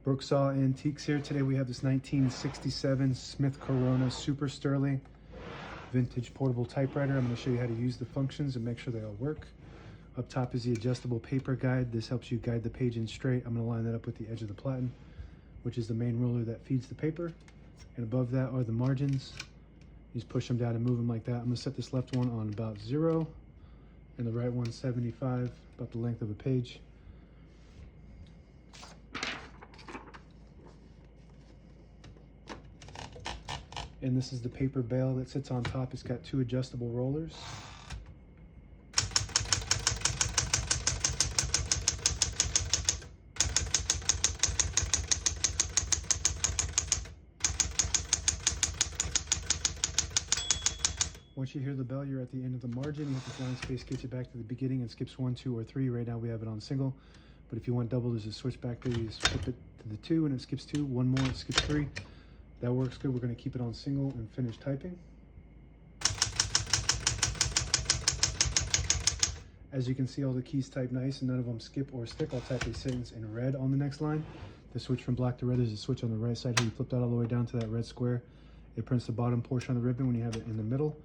Brooksaw Antiques here. Today we have this 1967 Smith Corona Super Sterling vintage portable typewriter. I'm going to show you how to use the functions and make sure they all work. Up top is the adjustable paper guide. This helps you guide the page in straight. I'm going to line that up with the edge of the platen, which is the main roller that feeds the paper. And above that are the margins. You just push them down and move them like that. I'm going to set this left one on about 0 and the right one 75, about the length of a page. And this is the paper bale that sits on top. It's got 2 adjustable rollers. Once you hear the bell, you're at the end of the margin. You have to find space, get you back to the beginning, and skips 1, 2, or 3. Right now we have it on single, but if you want double, there's a switch back there. You just flip it to the 2 and it skips 2. 1 more, it skips 3. That works good. We're going to keep it on single and finish typing. As you can see, all the keys type nice and none of them skip or stick. I'll type a sentence in red on the next line. The switch from black to red, there's a switch on the right side here. You flip that all the way down to that red square. It prints the bottom portion of the ribbon when you have it in the middle.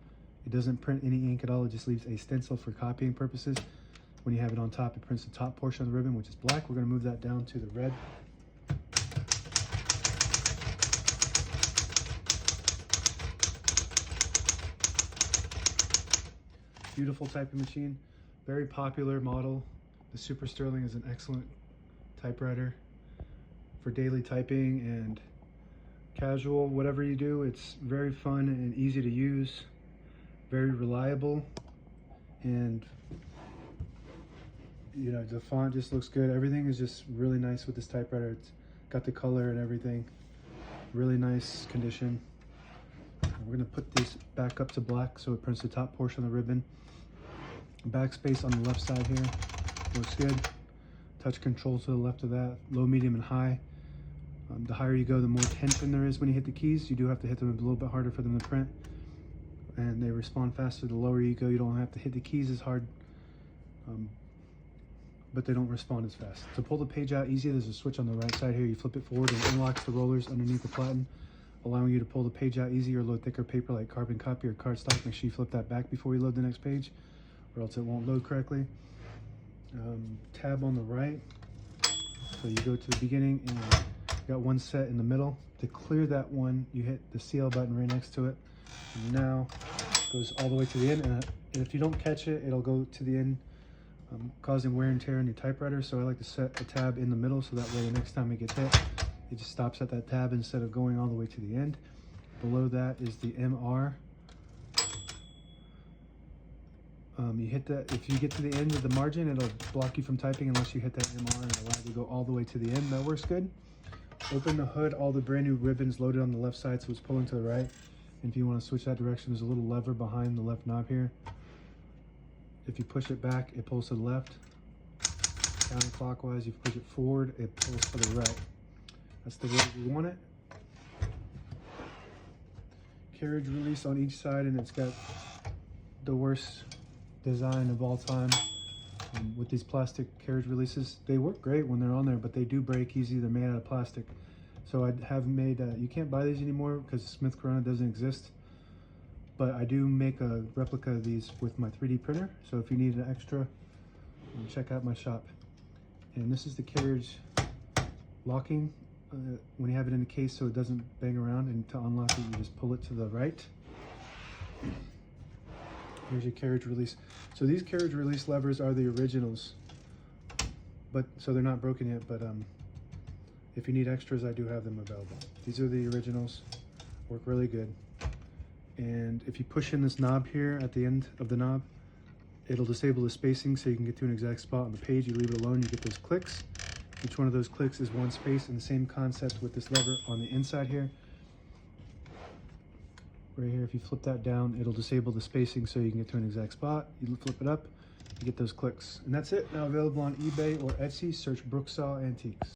It doesn't print any ink at all. It just leaves a stencil for copying purposes. When you have it on top, it prints the top portion of the ribbon, which is black. We're going to move that down to the red. Beautiful typing machine, very popular model. The Super Sterling is an excellent typewriter for daily typing and casual, whatever you do. It's very fun and easy to use, very reliable, and you know, the font just looks good. Everything is just really nice with this typewriter. It's got the color and everything, really nice condition. We're going to put this back up to black so it prints the top portion of the ribbon. Backspace on the left side here looks good. Touch control to the left of that, low, medium, and high. The higher you go, the more tension there is when you hit the keys. You do have to hit them a little bit harder for them to print, and they respond faster. The lower you go, you don't have to hit the keys as hard, but they don't respond as fast. To pull the page out easy, there's a switch on the right side here. You flip it forward and it unlocks the rollers underneath the platen, allowing you to pull the page out easy or load thicker paper like carbon copy or cardstock. Make sure you flip that back before you load the next page, or else it won't load correctly. Tab on the right, so you go to the beginning and you got one set in the middle. To clear that one, you hit the CL button right next to it. And now it goes all the way to the end, and if you don't catch it, it'll go to the end, causing wear and tear on your typewriter. So I like to set a tab in the middle so that way the next time it gets hit, it just stops at that tab instead of going all the way to the end. Below that is the MR. You hit that, if you get to the end of the margin, it'll block you from typing unless you hit that MR, and allow you to go all the way to the end. That works good. Open the hood, all the brand new ribbons loaded on the left side, so it's pulling to the right. And if you want to switch that direction, there's a little lever behind the left knob here. If you push it back, it pulls to the left. Counterclockwise, if you push it forward, it pulls to the right. That's the way we want it. Carriage release on each side, and it's got the worst design of all time. With these plastic carriage releases, they work great when they're on there, but they do break easy. They're made out of plastic. So I have made, you can't buy these anymore because Smith Corona doesn't exist. But I do make a replica of these with my 3D printer. So if you need an extra, check out my shop. And this is the carriage locking when you have it in the case so it doesn't bang around. And to unlock it, you just pull it to the right. Here's your carriage release. So these carriage release levers are the originals, but so they're not broken yet, but if you need extras, I do have them available. These are the originals, work really good. And if you push in this knob here at the end of the knob, it'll disable the spacing so you can get to an exact spot on the page. You leave it alone, you get those clicks. Each one of those clicks is one space, and the same concept with this lever on the inside here. Right here, if you flip that down, it'll disable the spacing so you can get to an exact spot. You flip it up, you get those clicks. And that's it. Now available on eBay or Etsy. Search Brooksaw Antiques.